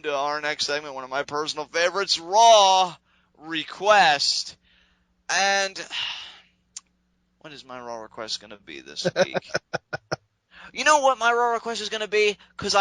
to our next segment, one of my personal favorites, Raw Request. And what is my Raw Request going to be this week? You know what my Raw Request is going to be? Because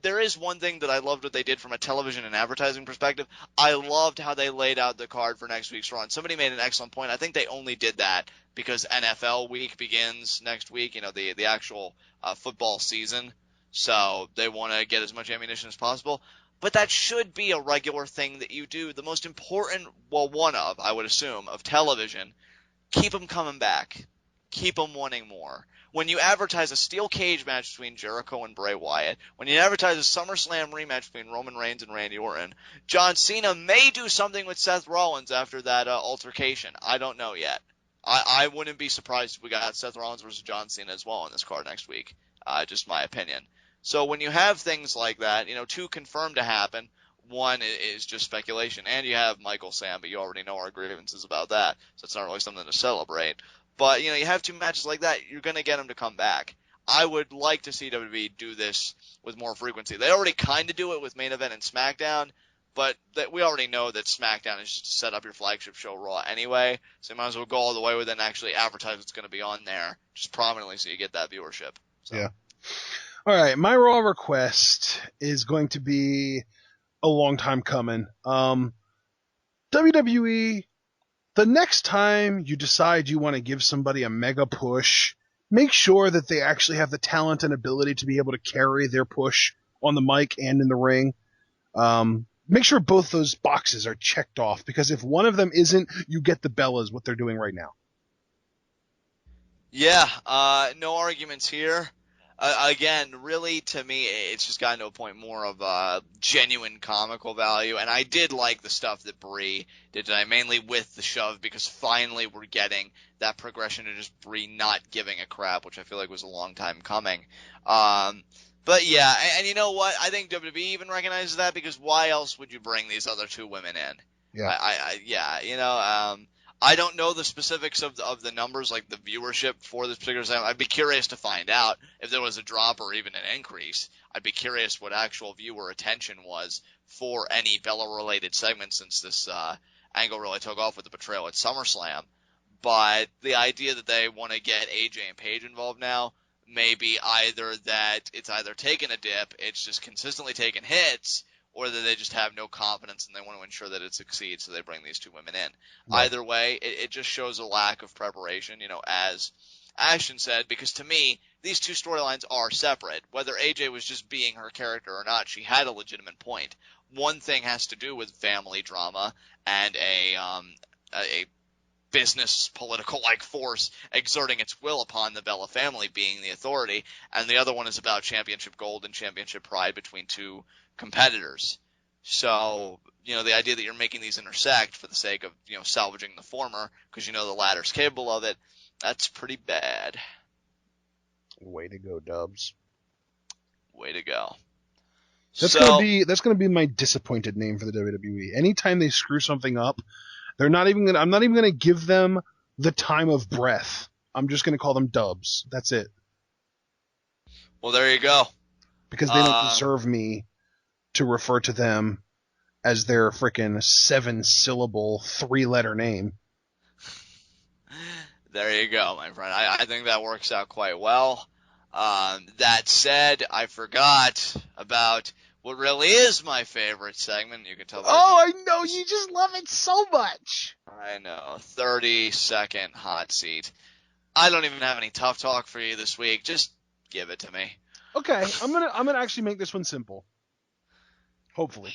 there is one thing that I loved what they did from a television and advertising perspective. I loved how they laid out the card for next week's Raw. And somebody made an excellent point. I think they only did that because NFL week begins next week, the actual football season. So they want to get as much ammunition as possible. But that should be a regular thing that you do. The most important, I would assume, of television, keep them coming back. Keep them wanting more. When you advertise a steel cage match between Jericho and Bray Wyatt, when you advertise a SummerSlam rematch between Roman Reigns and Randy Orton, John Cena may do something with Seth Rollins after that altercation. I don't know yet. I wouldn't be surprised if we got Seth Rollins versus John Cena as well on this card next week. Just my opinion. So when you have things like that, two confirmed to happen, one is just speculation, and you have Michael Sam, but you already know our grievances about that, so it's not really something to celebrate. But, you have two matches like that, you're going to get them to come back. I would like to see WWE do this with more frequency. They already kind of do it with Main Event and SmackDown, but we already know that SmackDown is just to set up your flagship show Raw anyway, so you might as well go all the way with it and actually advertise what's going to be on there, just prominently so you get that viewership. So. Yeah. All right, my Raw request is going to be a long time coming. WWE, the next time you decide you want to give somebody a mega push, make sure that they actually have the talent and ability to be able to carry their push on the mic and in the ring. Make sure both those boxes are checked off, because if one of them isn't, you get the Bellas, what they're doing right now. Yeah, no arguments here. Again, really, to me, it's just gotten to a point more of genuine comical value, and I did like the stuff that Brie did tonight, mainly with the shove, because finally we're getting that progression to just Brie not giving a crap, which I feel like was a long time coming. But yeah, and you know what? I think WWE even recognizes that, because why else would you bring these other two women in? Yeah. I don't know the specifics of the numbers, like the viewership for this particular segment. I'd be curious to find out if there was a drop or even an increase. I'd be curious what actual viewer attention was for any Bella-related segment, since this angle really took off with the betrayal at SummerSlam. But the idea that they want to get AJ and Paige involved now may be either that it's either taken a dip, it's just consistently taken hits, or that they just have no confidence and they want to ensure that it succeeds, so they bring these two women in. Right. Either way, it just shows a lack of preparation, as Ashton said, because to me, these two storylines are separate. Whether AJ was just being her character or not, she had a legitimate point. One thing has to do with family drama and a business political-like force exerting its will upon the Bella family being the authority, and the other one is about championship gold and championship pride between two competitors. So, the idea that you're making these intersect for the sake of, salvaging the former because the latter's capable of it, that's pretty bad. Way to go, Dubs. Way to go. That's gonna be my disappointed name for the WWE. Anytime they screw something up, I'm not even gonna give them the time of breath. I'm just gonna call them Dubs. That's it. Well, there you go. Because they don't deserve me to refer to them as their frickin' 7-syllable, 3-letter name. There you go, my friend. I think that works out quite well. That said, I forgot about what really is my favorite segment. You can tell. Oh, I know. You just love it so much. I know. 30-second hot seat. I don't even have any tough talk for you this week. Just give it to me. Okay, I'm gonna actually make this one simple. Hopefully.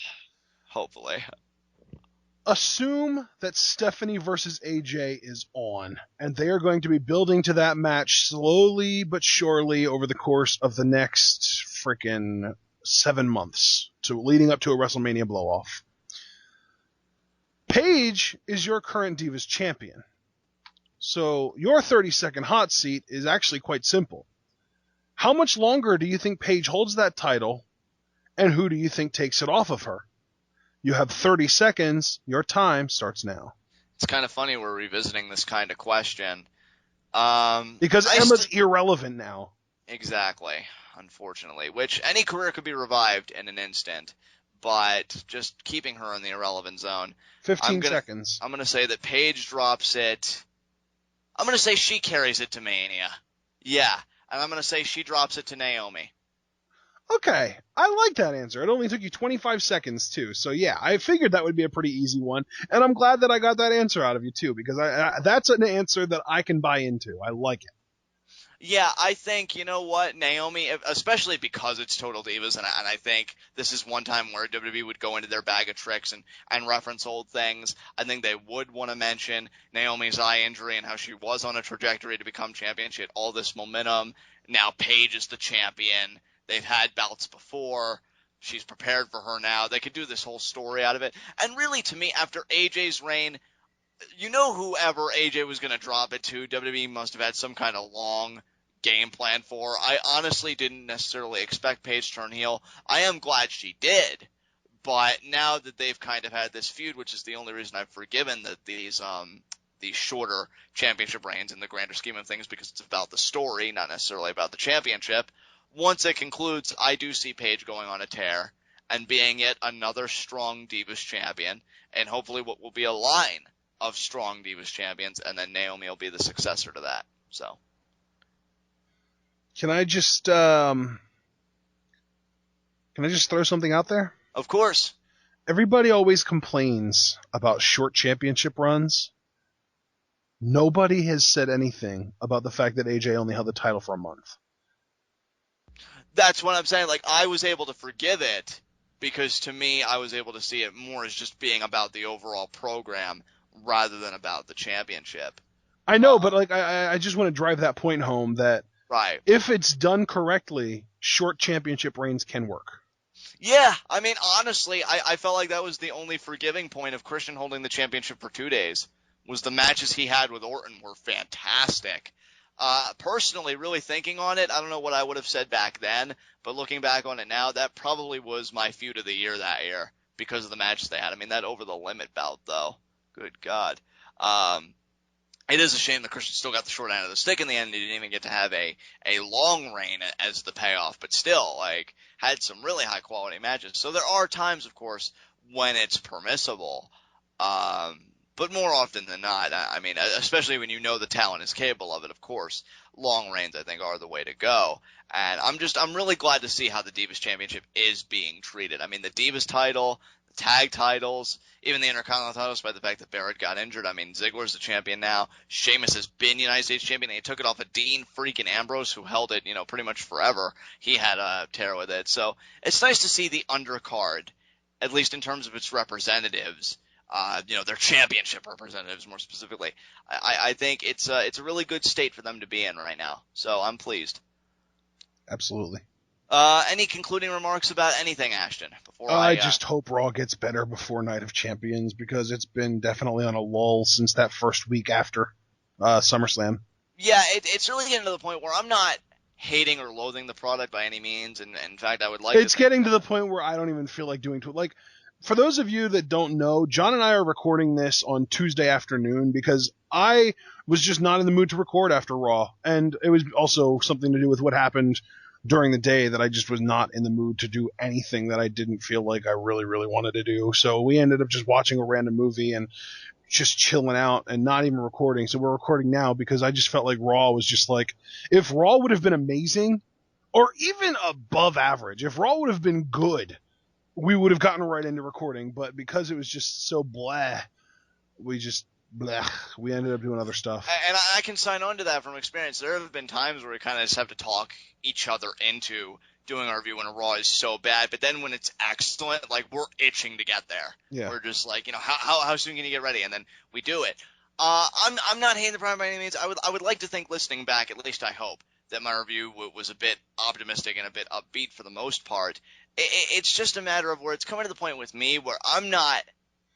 Assume that Stephanie versus AJ is on, and they are going to be building to that match slowly but surely over the course of the next frickin' 7 months, leading up to a WrestleMania blow-off. Paige is your current Divas champion. So your 30-second hot seat is actually quite simple. How much longer do you think Paige holds that title, and who do you think takes it off of her? You have 30 seconds. Your time starts now. It's kind of funny we're revisiting this kind of question. Because Emma's irrelevant now. Exactly. unfortunately, which any career could be revived in an instant, but just keeping her in the irrelevant zone. 15 seconds. I'm gonna say that Paige drops it. I'm gonna say she carries it to Mania. Yeah, and I'm gonna say she drops it to Naomi. Okay, I like that answer. It only took you 25 seconds, too. So, yeah, I figured that would be a pretty easy one. And I'm glad that I got that answer out of you, too, because that's an answer that I can buy into. I like it. Yeah, I think, you know what, Naomi, especially because it's Total Divas, and I think this is one time where WWE would go into their bag of tricks and reference old things. I think they would want to mention Naomi's eye injury and how she was on a trajectory to become champion. She had all this momentum. Now Paige is the champion. They've had belts before. She's prepared for her now. They could do this whole story out of it. And really, to me, after AJ's reign, you know, whoever AJ was going to drop it to, WWE must have had some kind of long game plan for. I honestly didn't necessarily expect Paige to turn heel. I am glad she did, but now that they've kind of had this feud, which is the only reason I've forgiven that these shorter championship reigns in the grander scheme of things, because it's about the story, not necessarily about the championship. Once it concludes, I do see Paige going on a tear and being yet another strong Divas champion, and hopefully what will be a line of strong Divas champions, and then Naomi will be the successor to that. So, can I just throw something out there? Of course. Everybody always complains about short championship runs. Nobody has said anything about the fact that AJ only held the title for a month. That's what I'm saying. Like, I was able to forgive it because, to me, I was able to see it more as just being about the overall program rather than about the championship. I know, but like I just want to drive that point home that right, if it's done correctly, short championship reigns can work. Yeah, I mean, honestly, I felt like that was the only forgiving point of Christian holding the championship for 2 days. Was the matches he had with Orton were fantastic. Personally, really thinking on it, I don't know what I would have said back then, but looking back on it now, that probably was my feud of the year that year because of the matches they had. I mean, that over the limit bout, though. Good God. It is a shame that Christian still got the short end of the stick in the end. He didn't even get to have a long reign as the payoff, but still, like, had some really high quality matches. So there are times, of course, when it's permissible. But more often than not, I mean, especially when you know the talent is capable of it, of course, long reigns, I think, are the way to go. And I'm really glad to see how the Divas Championship is being treated. I mean, the Divas title, the tag titles, even the Intercontinental titles, despite the fact that Barrett got injured. I mean, Ziggler's the champion now. Sheamus has been United States champion, and he took it off of Dean freaking Ambrose, who held it, you know, pretty much forever. He had a tear with it. So it's nice to see the undercard, at least in terms of its representatives, you know, their championship representatives more specifically. I think it's a really good state for them to be in right now. So I'm pleased. Absolutely. Any concluding remarks about anything, Ashton? Before I just hope Raw gets better before Night of Champions, because it's been definitely on a lull since that first week after SummerSlam. Yeah, it's really getting to the point where I'm not hating or loathing the product by any means, and in fact, I would like. It's getting to the point where I don't even feel like doing it. Like, for those of you that don't know, John and I are recording this on Tuesday afternoon because I was just not in the mood to record after Raw, and it was also something to do with what happened during the day that I just was not in the mood to do anything that I didn't feel like I really, really wanted to do. So we ended up just watching a random movie and just chilling out and not even recording. So we're recording now because I just felt like Raw was just like, if Raw would have been amazing or even above average, if Raw would have been good, we would have gotten right into recording. But because it was just so blah, we ended up doing other stuff. And I can sign on to that from experience. There have been times where we kind of just have to talk each other into doing our review when a Raw is so bad. But then when it's excellent, like, we're itching to get there. Yeah. We're just like, you know, how soon can you get ready? And then we do it. I'm not hating the product by any means. I would like to think, listening back, at least I hope, that my review was a bit optimistic and a bit upbeat for the most part. It's just a matter of where it's coming to the point with me where I'm not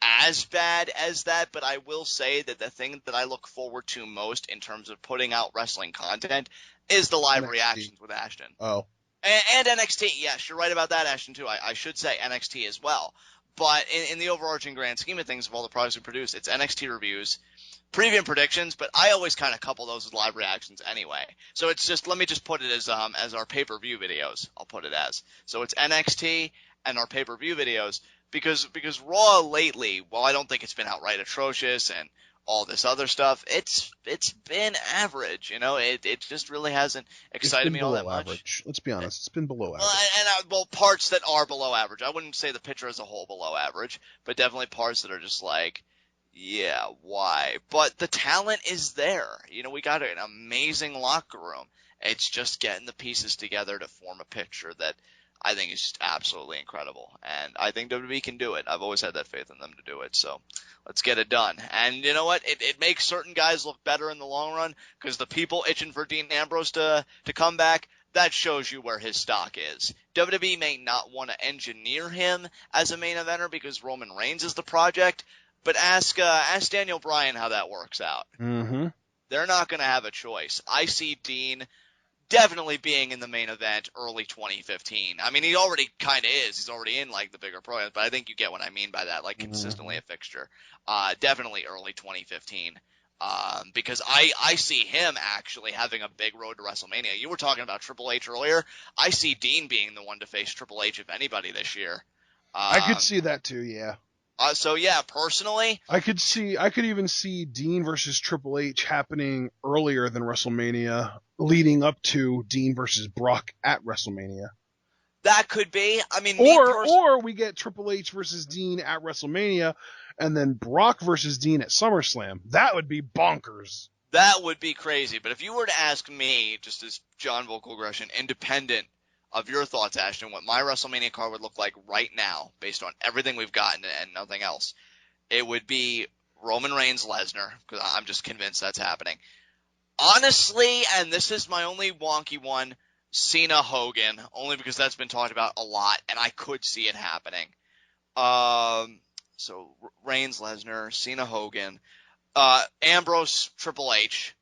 as bad as that, but I will say that the thing that I look forward to most in terms of putting out wrestling content is the live NXT. reactions with Ashton. Oh. And NXT, yes, you're right about that, Ashton, too. I should say NXT as well. But in the overarching grand scheme of things, of all the products we produce, it's NXT reviews, preview and predictions, but I always kind of couple those with live reactions anyway. So it's just, let me just put it as our pay-per-view videos. I'll put it as. So it's NXT and our pay-per-view videos because Raw lately, while I don't think it's been outright atrocious and all this other stuff, it's been average, it just really hasn't excited me all that much. Average. Let's be honest, it's been below Well, average. well, parts that are below average. I wouldn't say the picture as a whole below average, but definitely parts that are just like, yeah, why? But the talent is there. We got an amazing locker room. It's just getting the pieces together to form a picture that I think is just absolutely incredible. And I think WWE can do it. I've always had that faith in them to do it. So let's get it done. And you know what? It makes certain guys look better in the long run because the people itching for Dean Ambrose to come back, that shows you where his stock is. WWE may not want to engineer him as a main eventer because Roman Reigns is the project, but ask Daniel Bryan how that works out. Mm-hmm. They're not going to have a choice. I see Dean definitely being in the main event early 2015. I mean, he already kind of is. He's already in, like, the bigger programs, but I think you get what I mean by that, like, consistently a fixture. Definitely early 2015. Because I see him actually having a big road to WrestleMania. You were talking about Triple H earlier. I see Dean being the one to face Triple H, if anybody, this year. I could see that too, yeah. So yeah, personally, I could even see Dean versus Triple H happening earlier than WrestleMania, leading up to Dean versus Brock at WrestleMania. That could be. I mean, or we get Triple H versus Dean at WrestleMania, and then Brock versus Dean at SummerSlam. That would be bonkers. That would be crazy. But if you were to ask me, just as John Vocal Aggression, independent of your thoughts, Ashton, what my WrestleMania card would look like right now, based on everything we've gotten and nothing else, it would be Roman Reigns Lesnar, because I'm just convinced that's happening. Honestly, and this is my only wonky one, Cena Hogan, only because that's been talked about a lot, and I could see it happening. So Reigns Lesnar, Cena Hogan, Ambrose Triple H,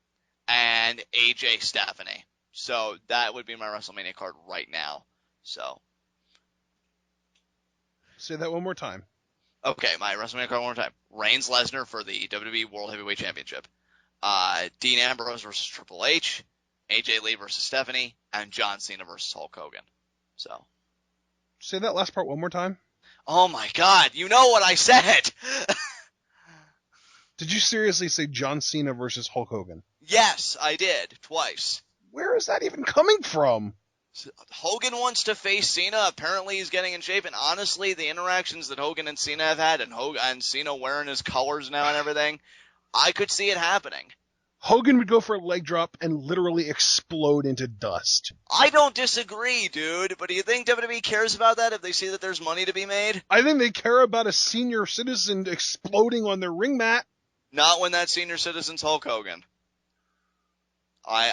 and AJ Stephanie. So that would be my WrestleMania card right now. So say that one more time. Okay, my WrestleMania card one more time. Reigns Lesnar for the WWE World Heavyweight Championship. Dean Ambrose versus Triple H, AJ Lee versus Stephanie, and John Cena versus Hulk Hogan. So say that last part one more time. Oh my God, you know what I said. Did you seriously say John Cena versus Hulk Hogan? Yes, I did, twice. Where is that even coming from? Hogan wants to face Cena. Apparently he's getting in shape, and honestly, the interactions that Hogan and Cena have had, and Cena wearing his colors now and everything, I could see it happening. Hogan would go for a leg drop and literally explode into dust. I don't disagree, dude, but do you think WWE cares about that if they see that there's money to be made? I think they care about a senior citizen exploding on their ring mat. Not when that senior citizen's Hulk Hogan. I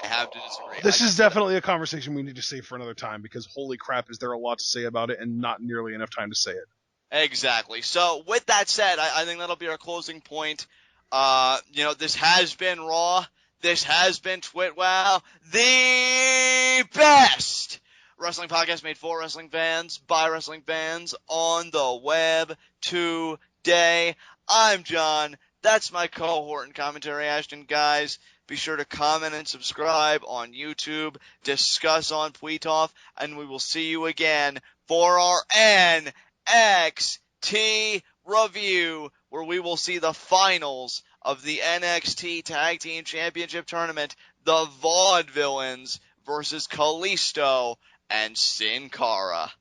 have to disagree. This is definitely a conversation we need to save for another time because holy crap, is there a lot to say about it and not nearly enough time to say it. Exactly. So with that said, I think that'll be our closing point. This has been Raw. This has been TwitWow, the best wrestling podcast made for wrestling fans, by wrestling fans, on the web today. I'm John. That's my cohort and commentary, Ashton. Guys, be sure to comment and subscribe on YouTube, discuss on Pweetoff, and we will see you again for our NXT review, where we will see the finals of the NXT Tag Team Championship Tournament, the Vaudevillains versus Kalisto and Sin Cara.